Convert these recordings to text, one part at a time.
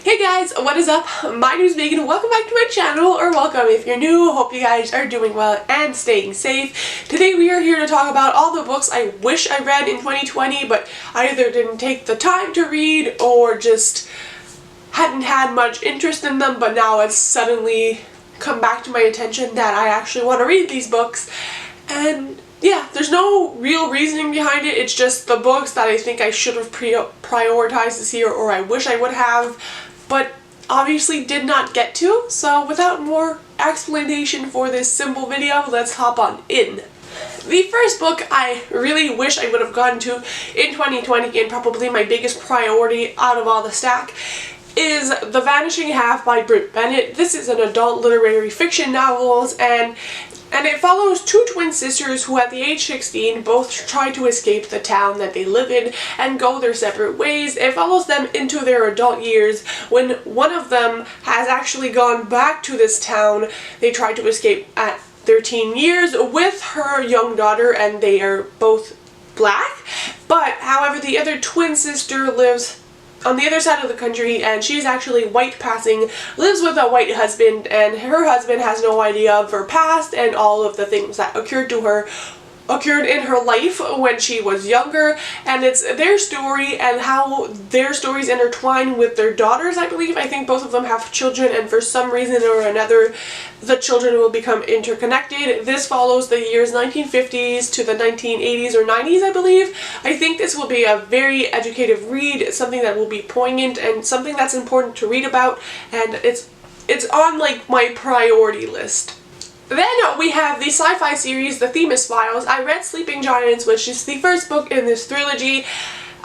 Hey guys, what is up? My name is Megan and welcome back to my channel, or welcome if you're new. Hope you guys are doing well and staying safe. Today we are here to talk about all the books I wish I read in 2020, but I either didn't take the time to read or just hadn't had much interest in them, but now it's suddenly come back to my attention that I actually want to read these books. And yeah, there's no real reasoning behind it. It's just the books that I think I should have prioritized this year, or I wish I would have, but obviously did not get to. So without more explanation for this simple video, let's hop on in. The first book I really wish I would have gotten to in 2020, and probably my biggest priority out of all the stack, is The Vanishing Half by Britt Bennett. This is an adult literary fiction novel, and it follows two twin sisters who at the age 16 both try to escape the town that they live in and go their separate ways. It follows them into their adult years when one of them has actually gone back to this town they tried to escape at their teen years with her young daughter, and they are both black. But however, the other twin sister lives on the other side of the country, and she's actually white passing, lives with a white husband, and her husband has no idea of her past and all of the things that occurred in her life when she was younger. And it's their story and how their stories intertwine with their daughters, I believe. I think both of them have children, and for some reason or another the children will become interconnected. This follows the years 1950s to the 1980s or 90s, I believe. I think this will be a very educative read, something that will be poignant and something that's important to read about, and it's on like my priority list. Then we have the sci-fi series, The Misfiles. I read Sleeping Giants, which is the first book in this trilogy,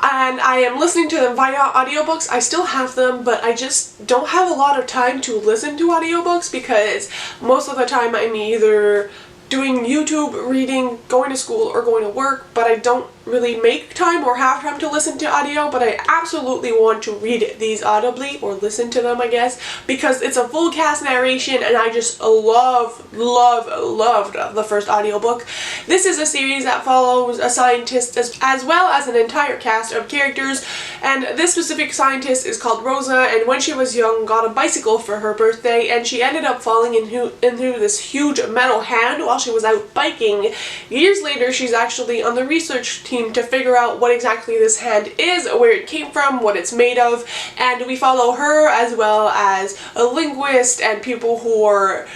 and I am listening to them via audiobooks. I still have them, but I just don't have a lot of time to listen to audiobooks because most of the time I'm either doing YouTube, reading, going to school, or going to work, but I don't really make time or have time to listen to audio. But I absolutely want to read these audibly, or listen to them, I guess, because it's a full cast narration, and I just loved the first audiobook. This is a series that follows a scientist as well as an entire cast of characters, and this specific scientist is called Rosa, and when she was young got a bicycle for her birthday, and she ended up falling into this huge metal hand while she was out biking. Years later, she's actually on the research team to figure out what exactly this hand is, where it came from, what it's made of, and we follow her as well as a linguist and people who are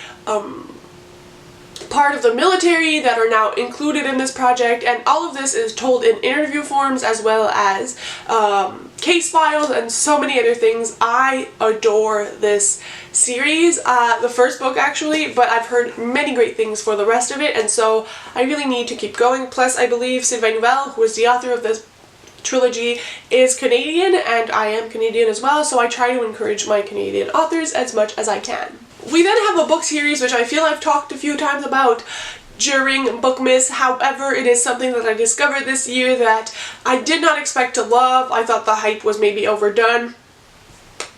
part of the military that are now included in this project, and all of this is told in interview forms as well as case files and so many other things. I adore this series, the first book actually, but I've heard many great things for the rest of it, and so I really need to keep going. Plus, I believe Scythe, who is the author of this trilogy, is Canadian, and I am Canadian as well, so I try to encourage my Canadian authors as much as I can. We then have a book series which I feel I've talked a few times about during Bookmas. However, it is something that I discovered this year that I did not expect to love. I thought the hype was maybe overdone,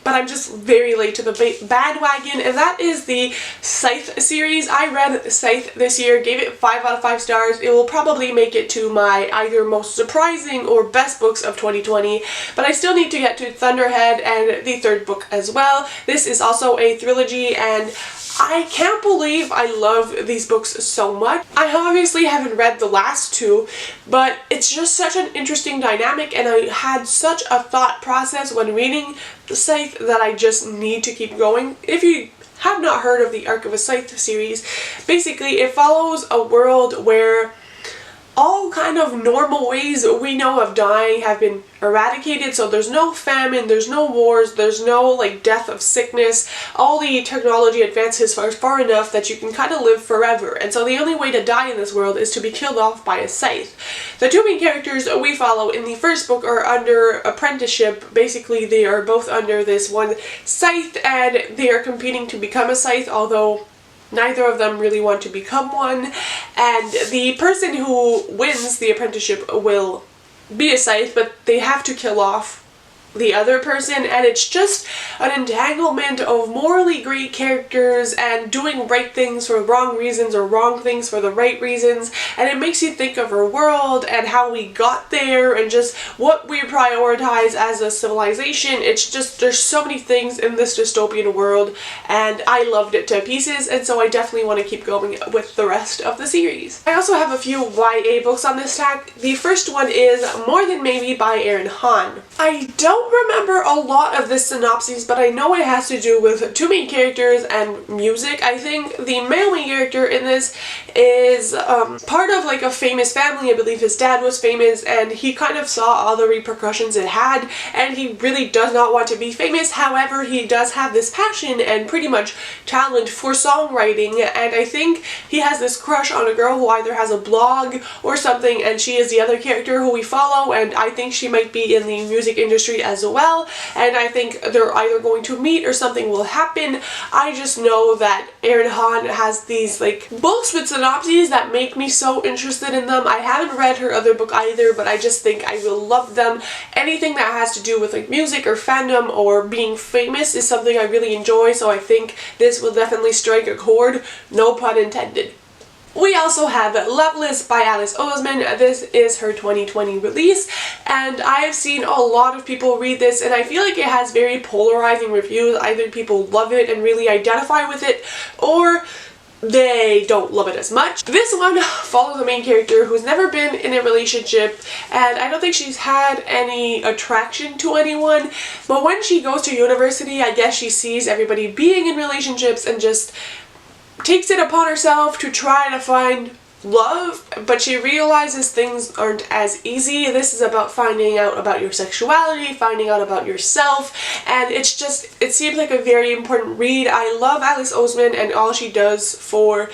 but I'm just very late to the bandwagon, and that is the Scythe series. I read Scythe this year, gave it 5 out of 5 stars. It will probably make it to my either most surprising or best books of 2020, but I still need to get to Thunderhead and the third book as well. This is also a trilogy, and I can't believe I love these books so much. I obviously haven't read the last two, but it's just such an interesting dynamic, and I had such a thought process when reading the Scythe that I just need to keep going. If you have not heard of the Arc of a Scythe series, basically it follows a world where all kind of normal ways we know of dying have been eradicated. So there's no famine, there's no wars, there's no like death of sickness. All the technology advances far enough that you can kind of live forever, and so the only way to die in this world is to be killed off by a scythe. The two main characters we follow in the first book are under apprenticeship. Basically, they are both under this one scythe, and they are competing to become a scythe, although neither of them really want to become one, and the person who wins the apprenticeship will be a scythe, but they have to kill off the other person, and it's just an entanglement of morally great characters and doing right things for wrong reasons or wrong things for the right reasons, and it makes you think of our world and how we got there and just what we prioritize as a civilization. It's just, there's so many things in this dystopian world, and I loved it to pieces, and so I definitely want to keep going with the rest of the series. I also have a few YA books on this stack. The first one is More Than Maybe by Erin Hahn. I don't remember a lot of the synopses, but I know it has to do with two main characters and music. I think the male main character in this is part of like a famous family. I believe his dad was famous, and he kind of saw all the repercussions it had, and he really does not want to be famous. However, he does have this passion and pretty much talent for songwriting, and I think he has this crush on a girl who either has a blog or something, and she is the other character who we follow, and I think she might be in the music industry as well, and I think they're either going to meet or something will happen. I just know that Erin Hahn has these like books with synopses that make me so interested in them. I haven't read her other book either, but I just think I will love them. Anything that has to do with like music or fandom or being famous is something I really enjoy, so I think this will definitely strike a chord, no pun intended. We also have Loveless by Alice Oseman. This is her 2020 release, and I've seen a lot of people read this, and I feel like it has very polarizing reviews. Either people love it and really identify with it, or they don't love it as much. This one follows a main character who's never been in a relationship, and I don't think she's had any attraction to anyone, but when she goes to university, I guess she sees everybody being in relationships and just takes it upon herself to try to find love, but she realizes things aren't as easy. This is about finding out about your sexuality, finding out about yourself, and it's just, it seems like a very important read. I love Alice Oseman and all she does for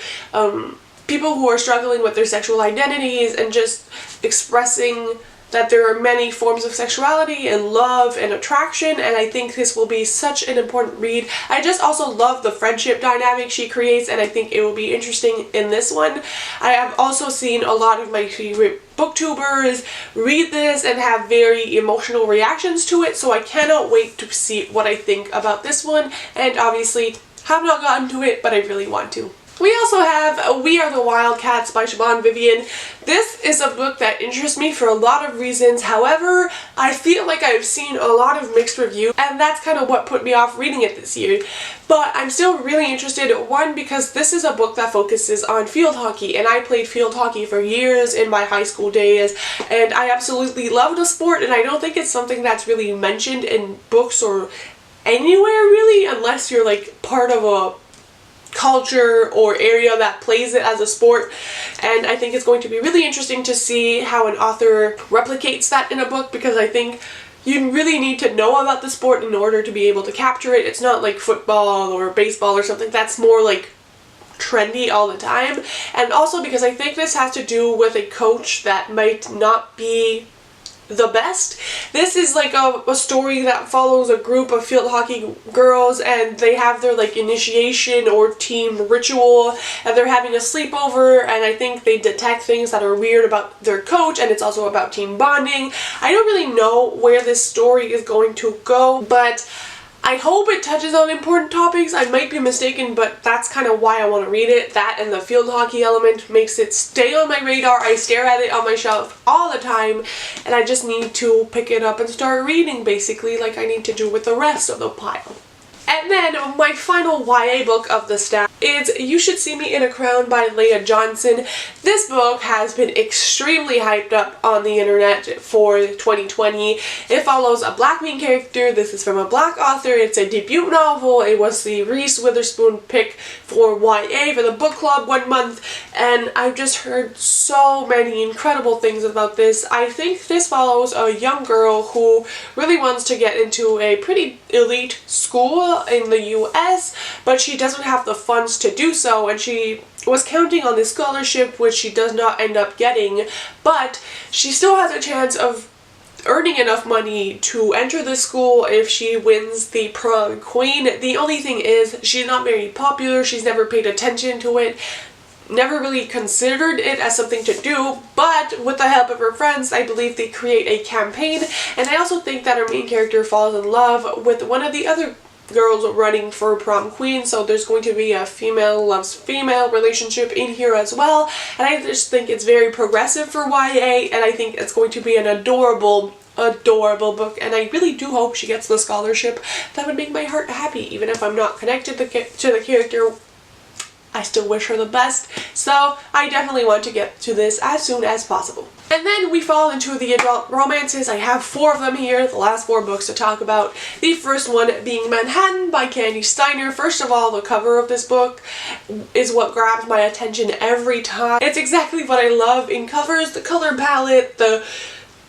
people who are struggling with their sexual identities and just expressing that there are many forms of sexuality and love and attraction, and I think this will be such an important read. I just also love the friendship dynamic she creates, and I think it will be interesting in this one. I have also seen a lot of my favorite booktubers read this and have very emotional reactions to it, so I cannot wait to see what I think about this one, and obviously have not gotten to it, but I really want to. We also have We Are the Wildcats by Siobhan Vivian. This is a book that interests me for a lot of reasons. However, I feel like I've seen a lot of mixed reviews, and that's kind of what put me off reading it this year. But I'm still really interested, one, because this is a book that focuses on field hockey, and I played field hockey for years in my high school days, and I absolutely love the sport, and I don't think it's something that's really mentioned in books or anywhere really, unless you're like part of a culture or area that plays it as a sport, and I think it's going to be really interesting to see how an author replicates that in a book, because I think you really need to know about the sport in order to be able to capture it. It's not like football or baseball or something that's more like trendy all the time, and also because I think this has to do with a coach that might not be the best. This is like a story that follows a group of field hockey girls, and they have their like initiation or team ritual, and they're having a sleepover, and I think they detect things that are weird about their coach, and it's also about team bonding. I don't really know where this story is going to go, but I hope it touches on important topics. I might be mistaken, but that's kind of why I want to read it. That and the field hockey element makes it stay on my radar. I stare at it on my shelf all the time, and I just need to pick it up and start reading, basically, like I need to do with the rest of the pile. And then my final YA book of the stack is You Should See Me in a Crown by Leah Johnson. This book has been extremely hyped up on the internet for 2020. It follows a black main character. This is from a black author. It's a debut novel. It was the Reese Witherspoon pick for YA for the book club 1 month, and I've just heard so many incredible things about this. I think this follows a young girl who really wants to get into a pretty elite school in the US, but she doesn't have the funds to do so, and she was counting on this scholarship, which she does not end up getting, but she still has a chance of earning enough money to enter the school if she wins the prom queen. The only thing is, she's not very popular, she's never paid attention to it. never really considered it as something to do, but with the help of her friends, I believe they create a campaign, and I also think that our main character falls in love with one of the other girls running for prom queen, so there's going to be a female loves female relationship in here as well, and I just think it's very progressive for YA, and I think it's going to be an adorable book, and I really do hope she gets the scholarship. That would make my heart happy. Even if I'm not connected to the character, I still wish her the best, so I definitely want to get to this as soon as possible. And then we fall into the adult romances. I have 4 of them here, the last 4 books to talk about. The first one being Manhattan by Candy Steiner. First of all, the cover of this book is what grabs my attention every time. It's exactly what I love in covers, the color palette, the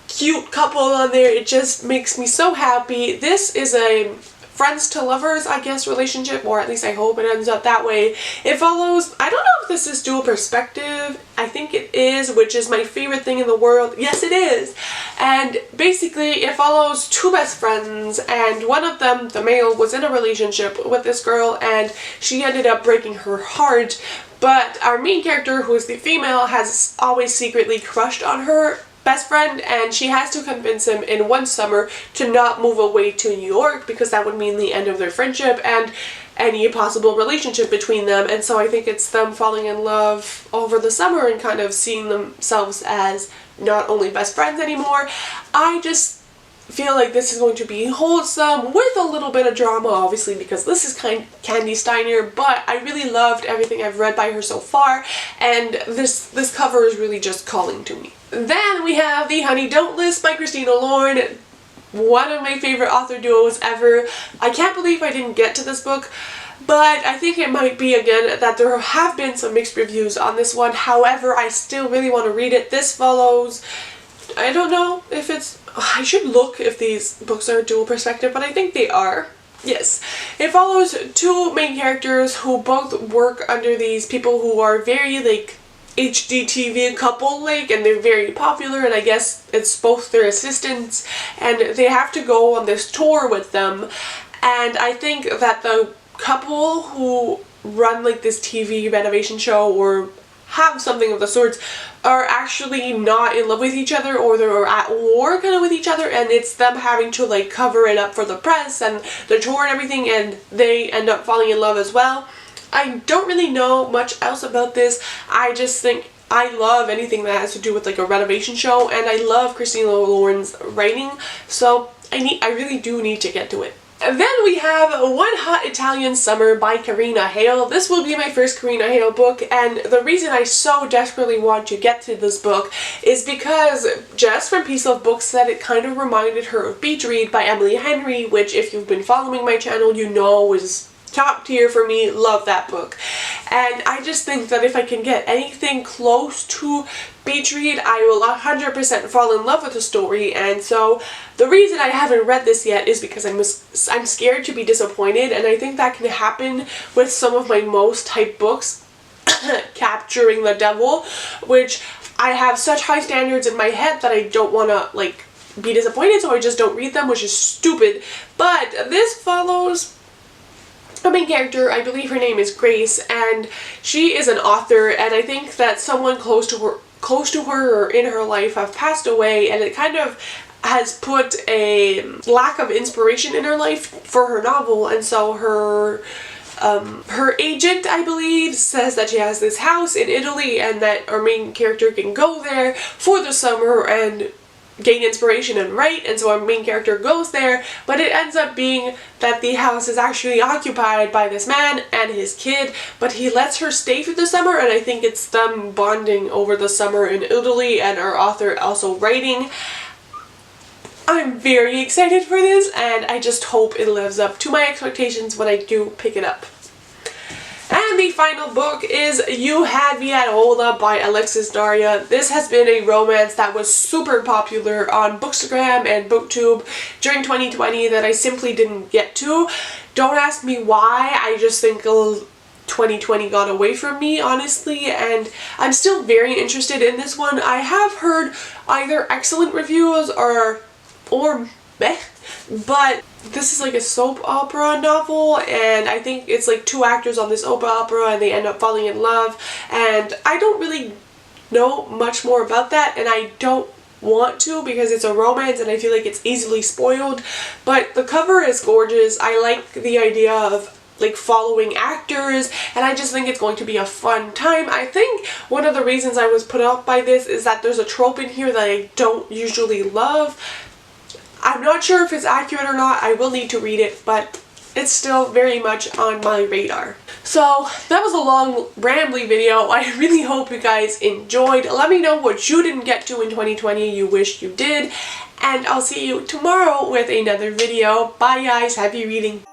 cute couple on there. It just makes me so happy. This is a friends to lovers, I guess, relationship, or at least I hope it ends up that way. It follows, I don't know if this is dual perspective, I think it is, which is my favorite thing in the world. Yes, it is. And basically it follows 2 best friends, and one of them, the male, was in a relationship with this girl and she ended up breaking her heart, but our main character, who is the female, has always secretly crushed on her best friend, and she has to convince him in one summer to not move away to New York because that would mean the end of their friendship and any possible relationship between them. And so I think it's them falling in love over the summer and kind of seeing themselves as not only best friends anymore. I just feel like this is going to be wholesome with a little bit of drama, obviously, because this is Candy Steiner, but I really loved everything I've read by her so far, and this cover is really just calling to me. Then we have The Honey Don't List by Christina Lauren, one of my favorite author duos ever. I can't believe I didn't get to this book, but I think it might be, again, that there have been some mixed reviews on this one. However, I still really want to read it. This follows, I don't know if it's, I should look if these books are dual perspective, but I think they are. Yes. It follows 2 main characters who both work under these people who are very, like, HGTV couple, like, and they're very popular, and I guess it's both their assistants, and they have to go on this tour with them. And I think that the couple who run, like, this TV renovation show or have something of the sorts are actually not in love with each other, or they're at war kind of with each other, and it's them having to, like, cover it up for the press and the tour and everything, and they end up falling in love as well. I don't really know much else about this. I just think I love anything that has to do with, like, a renovation show, and I love Christina Lauren's writing, so I really do need to get to it. And then we have One Hot Italian Summer by Karina Hale. This will be my first Karina Hale book, and the reason I so desperately want to get to this book is because Jess from Peace Love Books said it kind of reminded her of Beach Read by Emily Henry, which, if you've been following my channel, you know is top tier for me. Love that book. And I just think that if I can get anything close to Beach Read, I will 100% fall in love with the story. And so the reason I haven't read this yet is because I'm scared to be disappointed, and I think that can happen with some of my most hyped books, Capturing the Devil, which I have such high standards in my head that I don't want to, like, be disappointed, so I just don't read them, which is stupid. But this follows the main character. I believe her name is Grace, and she is an author, and I think that someone close to her or in her life have passed away, and it kind of has put a lack of inspiration in her life for her novel. And so her agent, I believe, says that she has this house in Italy and that our main character can go there for the summer and gain inspiration and write, and so our main character goes there, but it ends up being that the house is actually occupied by this man and his kid, but he lets her stay through the summer, and I think it's them bonding over the summer in Italy and our author also writing. I'm very excited for this, and I just hope it lives up to my expectations when I do pick it up. And the final book is You Had Me at Hola by Alexis Daria. This has been a romance that was super popular on Bookstagram and Booktube during 2020 that I simply didn't get to. Don't ask me why, I just think 2020 got away from me, honestly, and I'm still very interested in this one. I have heard either excellent reviews or meh. but this is like a soap opera novel, and I think it's like two actors on this soap opera and they end up falling in love, and I don't really know much more about that, and I don't want to because it's a romance and I feel like it's easily spoiled. But the cover is gorgeous. I like the idea of like following actors, and I just think it's going to be a fun time. I think one of the reasons I was put off by this is that there's a trope in here that I don't usually love. I'm not sure if it's accurate or not. I will need to read it, but it's still very much on my radar. So that was a long rambly video. I really hope you guys enjoyed. Let me know what you didn't get to in 2020 you wish you did, and I'll see you tomorrow with another video. Bye guys, happy reading.